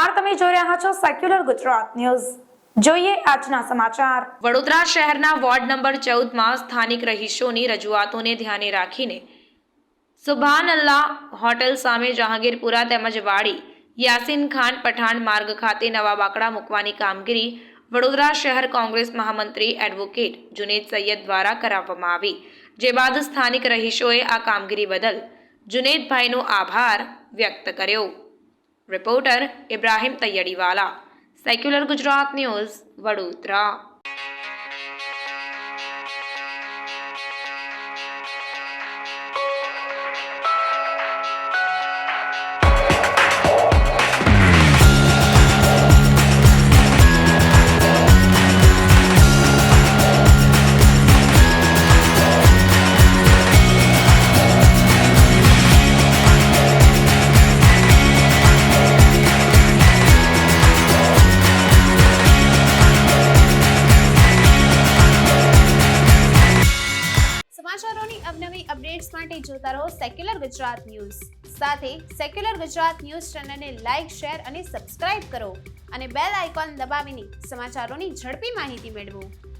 નમસ્કાર, તમે જોઈ રહ્યા છો સેક્યુલર ગુજરાત ન્યૂઝ। જોઈએ આજના સમાચાર। વડોદરા શહેરના વોર્ડ નંબર 14 માં સ્થાનિક રહીશોની રજૂઆતોને ધ્યાને રાખીને સુભાનઅલ્લાહ હોટલ સામે જહાંગીરપુરા તેમજ વાડી યાસીન ખાન પઠાણ માર્ગ ખાતે નવા બાકડા મૂકવાની કામગીરી વડોદરા શહેર કોંગ્રેસ મહામંત્રી એડવોકેટ જુનેદ સૈયદ દ્વારા કરાવવામાં આવી, જે બાદ સ્થાનિક રહીશોએ આ કામગીરી બદલ જુનેદભાઈનો આભાર વ્યક્ત કર્યો। Reporter Ibrahim Taiyadiwala, secular Gujarat news, Vadodara. સમાચારોની અવનવી અપડેટ્સ માટે જોતા રહો સેક્યુલર ગુજરાત ન્યૂઝ। સાથે સેક્યુલર ગુજરાત ન્યૂઝ ચેનલને લાઇક, શેર અને સબસ્ક્રાઇબ કરો અને બેલ આઇકોન દબાવીને સમાચારોની ઝડપી માહિતી મેળવો।